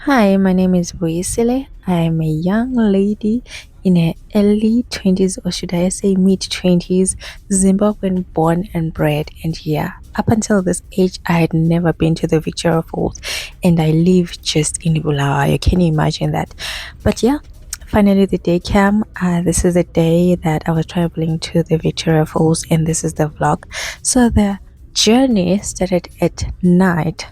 Hi, my name is Boyesele. I am a young lady in her early 20s, or should I say mid 20s, Zimbabwean born and bred. And yeah, up until this age, I had never been to the Victoria Falls, and I live just in Bulawayo. Can you imagine that? But yeah, finally the day came. This is the day that I was traveling to the Victoria Falls, and this is the vlog. So the journey started at night,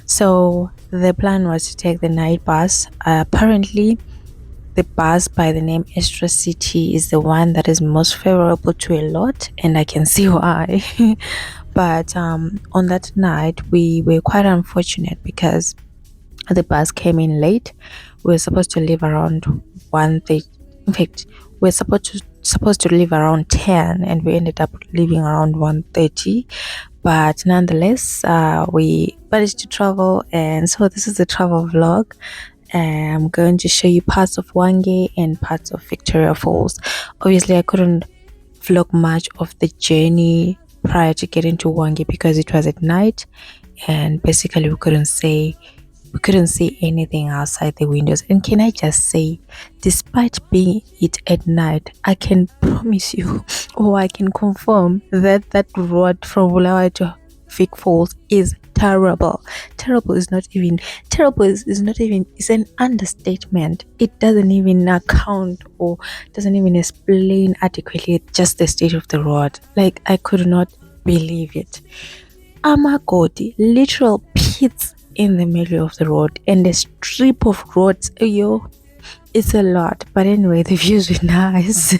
so the plan was to take the night bus. Apparently, the bus by the name Extra City is the one that is most favorable to a lot, and I can see why. But on that night, we were quite unfortunate because the bus came in late. We were supposed to leave around 1:30. In fact, we were supposed to leave around 10, and we ended up leaving around 1:30. But nonetheless, we managed to travel, and so this is the travel vlog. I'm going to show you parts of Hwange and parts of Victoria Falls. Obviously, I couldn't vlog much of the journey prior to getting to Hwange because it was at night, and basically we couldn't see anything outside the windows. And can I just say, despite being it at night, I can promise you, or I can confirm that that road from Bulawayo to Vic Falls is terrible. Terrible is not even terrible is not even is an understatement. It doesn't even account or doesn't even explain adequately just the state of the road. Like, I could not believe it. Amagodi, literal pits in the middle of the road, and a strip of roads. Yo, it's a lot. But anyway, the views were nice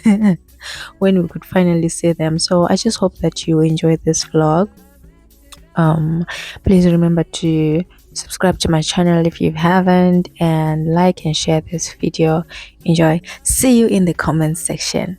when we could finally see them. So I just hope that you enjoy this vlog. Please remember to subscribe to my channel if you haven't, and like and share this video. Enjoy. See you in the comments section.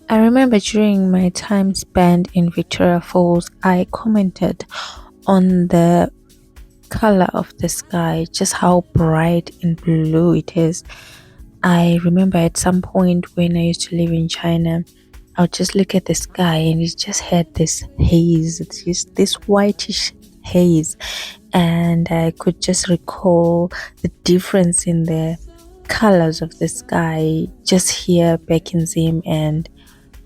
I remember during my time spent in Victoria Falls, I commented on the color of the sky, just how bright and blue it is. I remember at some point when I used to live in China, I would just look at the sky and it just had this haze, it's just this whitish haze, and I could just recall the difference in the colors of the sky just here back in Zim and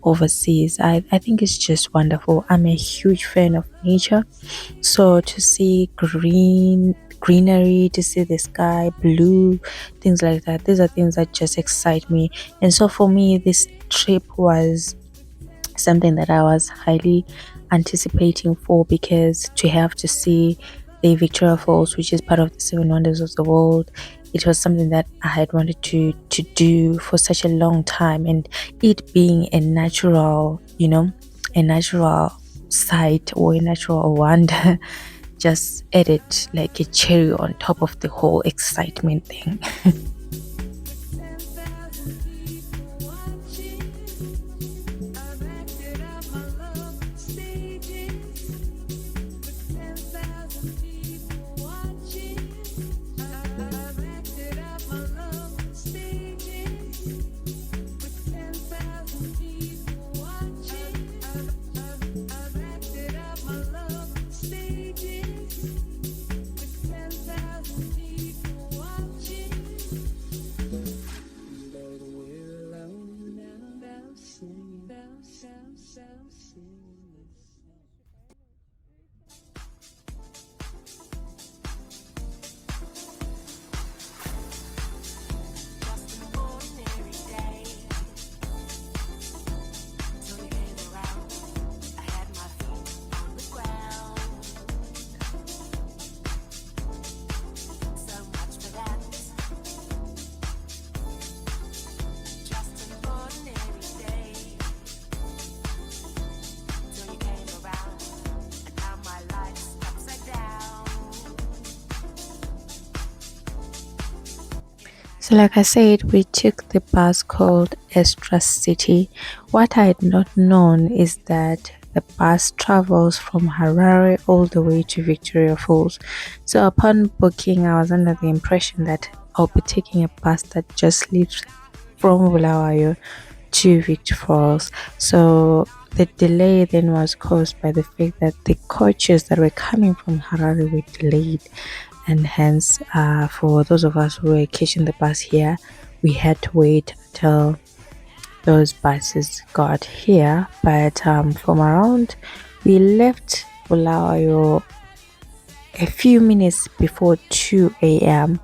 overseas. I think it's just wonderful. I'm a huge fan of nature, so to see greenery, to see the sky blue, things like that, these are things that just excite me. And so for me, this trip was something that I was highly anticipating for, because to have to see the Victoria Falls, which is part of the seven wonders of the world, it was something that I had wanted to do for such a long time. And it being a natural, a natural sight or a natural wonder just added like a cherry on top of the whole excitement thing. So, like I said, we took the bus called Extra City. What I had not known is that the bus travels from Harare all the way to Victoria Falls. So, upon booking, I was under the impression that I'll be taking a bus that just leaves from Bulawayo to Victoria Falls. So, the delay then was caused by the fact that the coaches that were coming from Harare were delayed, and hence for those of us who were catching the bus here, we had to wait until those buses got here. But from around, we left Bulawayo a few minutes before 2 a.m.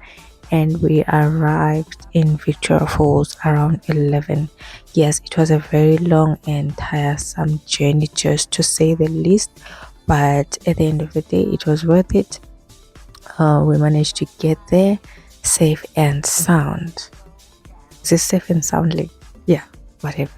and we arrived in Victoria Falls around 11. Yes, it was a very long and tiresome journey, just to say the least, but at the end of the day it was worth it. We managed to get there safe and sound. Is it safe and soundly? Yeah, whatever.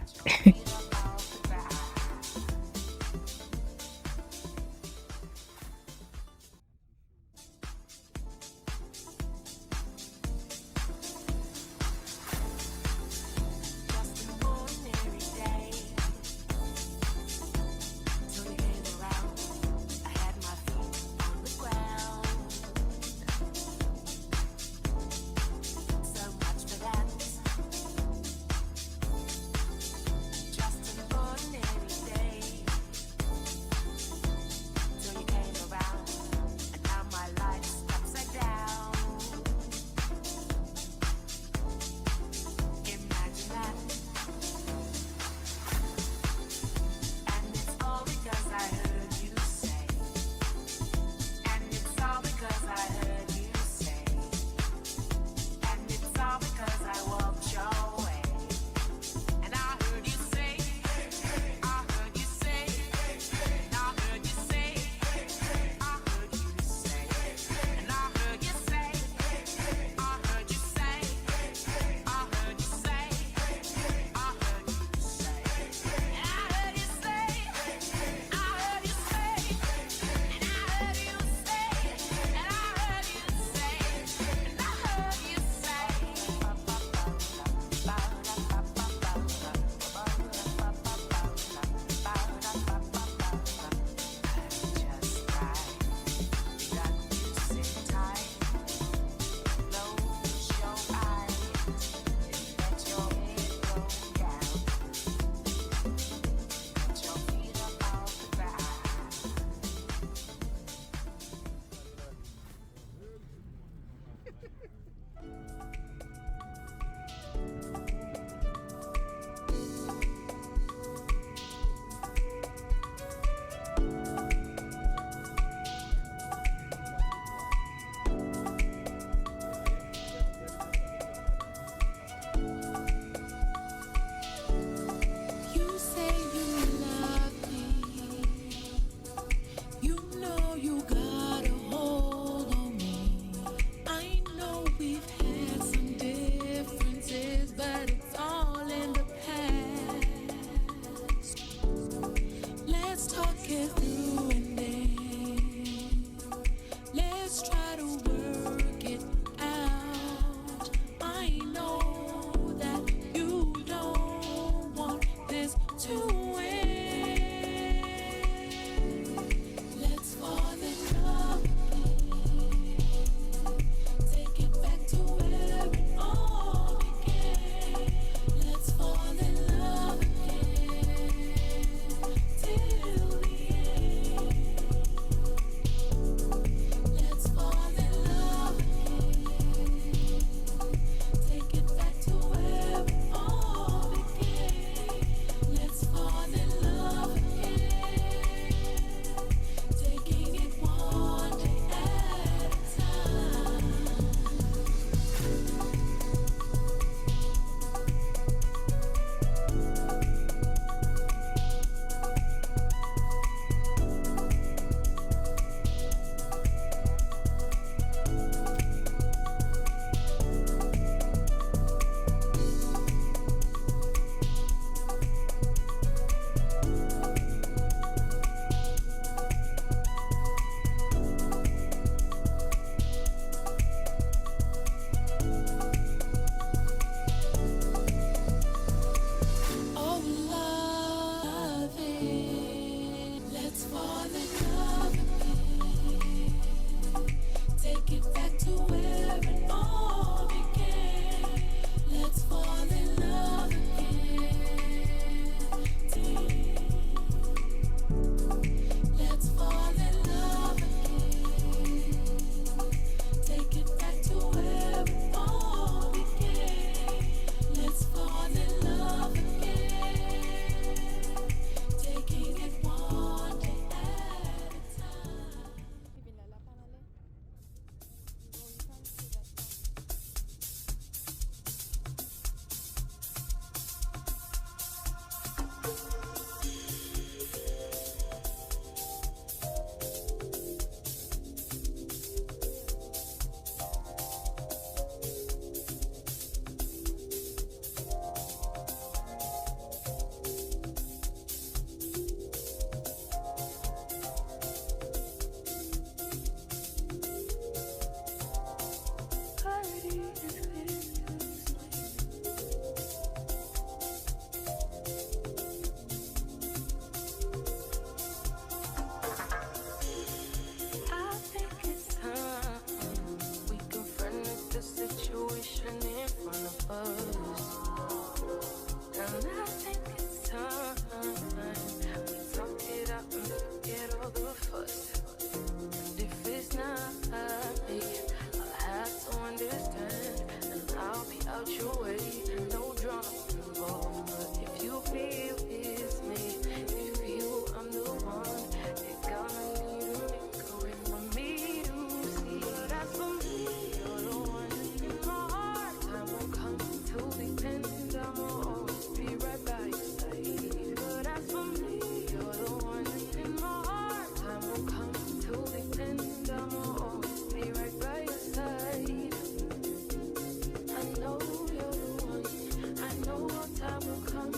Take it back to us. And I think it's time we talk it out and forget all the fuss. And if it's not me, I'll have to understand, and I'll be out your way. No drama involved, but if you feel it's me, if you feel I'm the one, you're gonna need to make a way for me to see. But as for me, you're the one in my heart. Time won't come till the end, I'ma always be right by your side. But as for me, you're the one in my heart. Time won't come till the end, I'ma always be right by your side. I know you're the one, I know our time will come.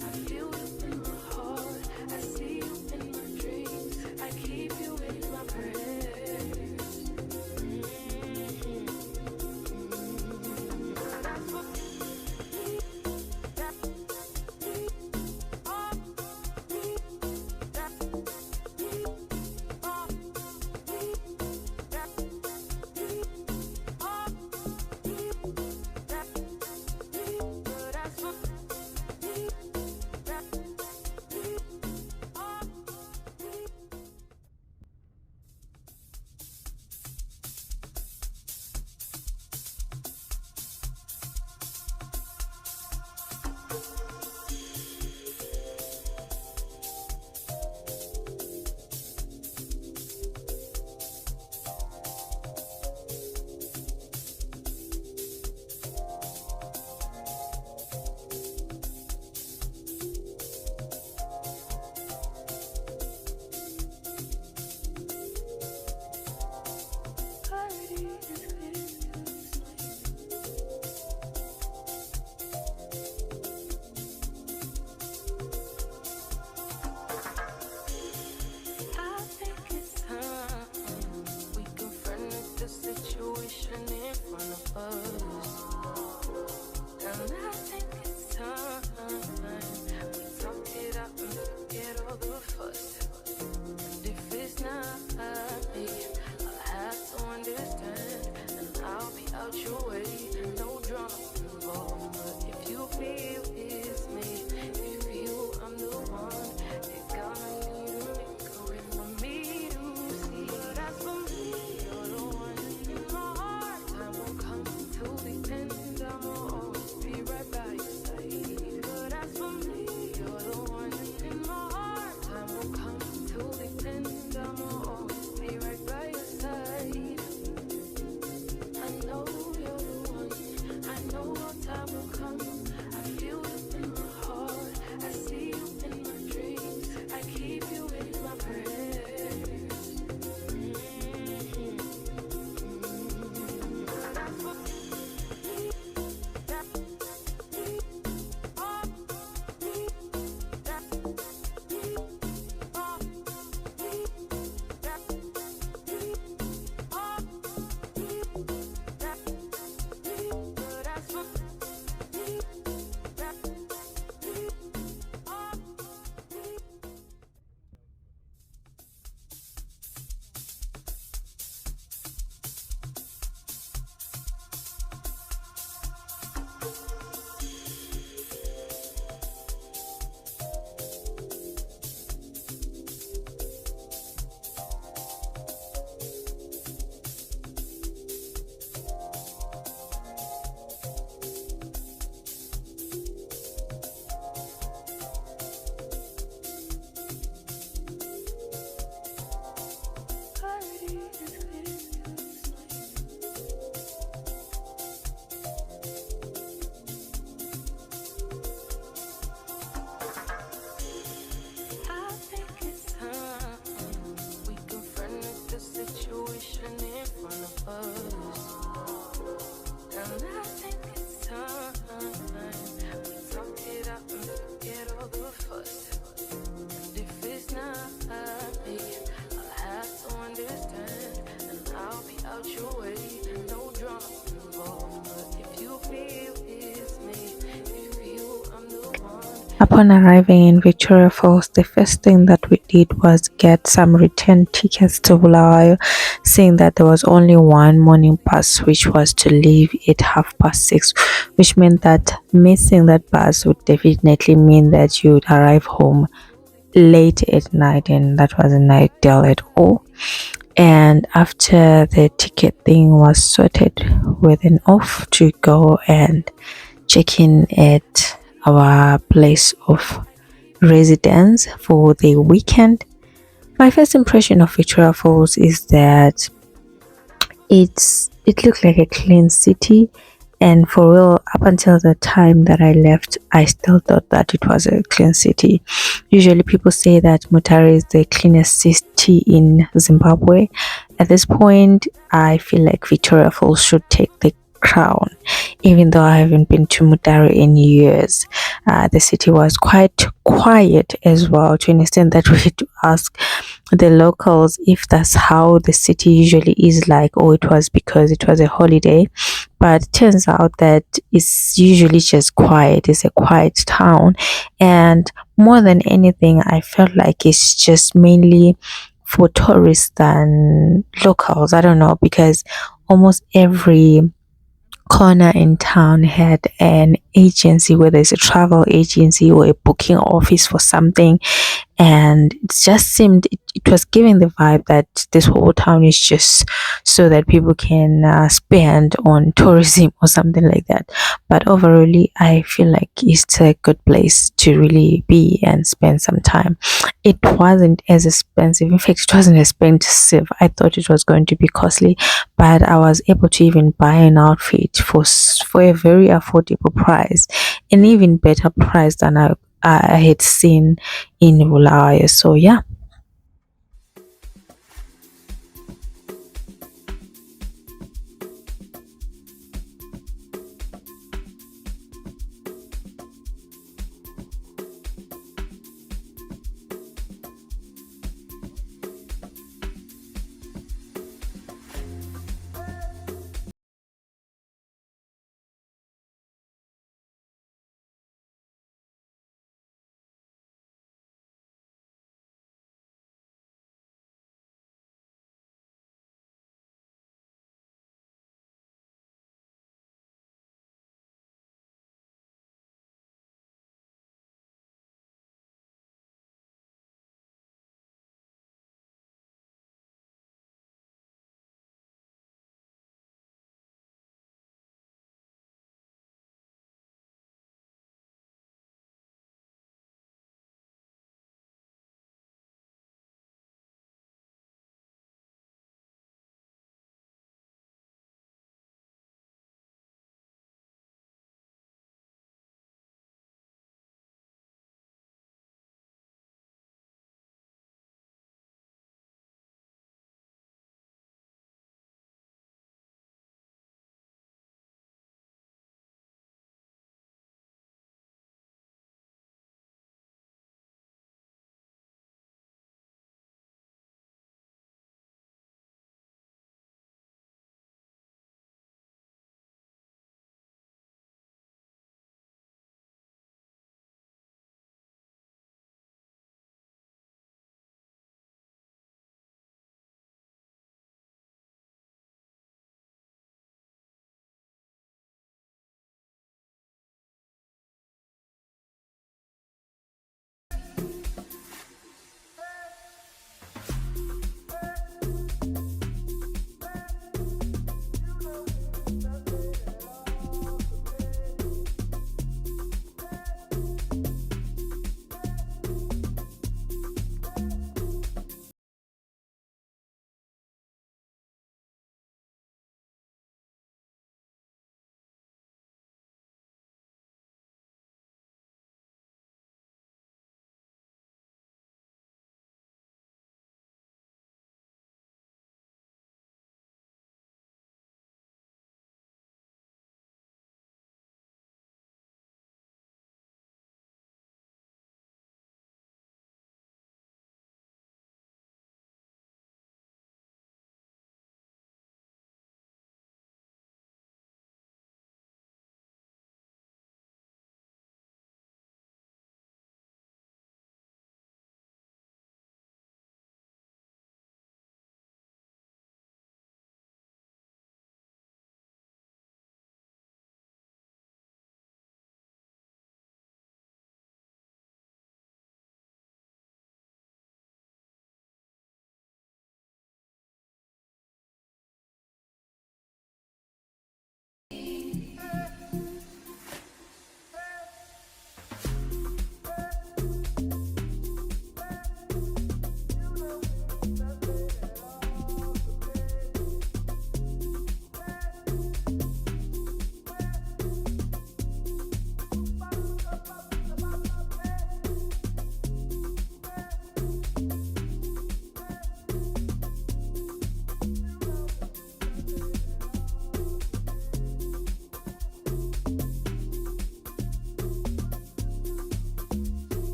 I feel it in my heart, I see you in my dreams, I keep you in my prayers. But as for me, that me, oh, me, that me, oh, me, that me, oh, me, that me. But as for me, that me, oh, me. Clarity is fading to sleep. I think it's time we confronted the situation in front of us. And I think it's time we talk it out and forget all the fuss. And if it's not me, I'll have to understand, and I'll be out your way. No drama involved, but if you feel it's me, if you feel I'm the one, you're gonna need to make a way for me to see. But as for me, you're the one in my heart. Time won't come till the end, I'ma always be right by your side. But as for me, you're the one in my heart. Time won't come till the end, I'ma always be right by your side. I know you're the one, I know our time will come. I feel it in Upon arriving in Victoria Falls, the first thing that we did was get some return tickets to Bulawayo, seeing that there was only one morning bus which was to leave at 6:30, which meant that missing that bus would definitely mean that you would arrive home late at night, and that wasn't ideal at all. And after the ticket thing was sorted, we then off to go and check in at our place of residence for the weekend. My first impression of Victoria Falls is that it looked like a clean city, and for real, up until the time that I left, I still thought that it was a clean city. Usually people say that Mutare is the cleanest city in Zimbabwe. At this point, I feel like Victoria Falls should take the crown, even though I haven't been to Mutare in years. The city was quite quiet as well, to an extent that we had to ask the locals if that's how the city usually is like, or it was because it was a holiday. But it turns out that it's usually just quiet. It's a quiet town, and more than anything, I felt like it's just mainly for tourists than locals. I don't know, because almost every corner in town had an agency, whether it's a travel agency or a booking office for something, and it just seemed it was giving the vibe that this whole town is just so that people can spend on tourism or something like that. But overall, I feel like it's a good place to really be and spend some time. It wasn't as expensive. In fact, it wasn't expensive. I thought it was going to be costly, but I was able to even buy an outfit for a very affordable price, an even better price than I had seen in Bulawayo. So yeah.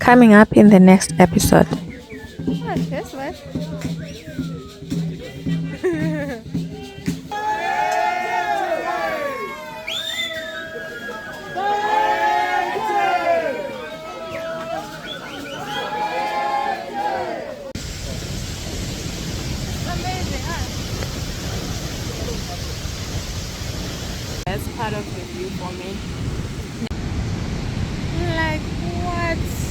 Coming up in the next episode. What? That's what? Amazing, huh? That's part of the view for me. Like what?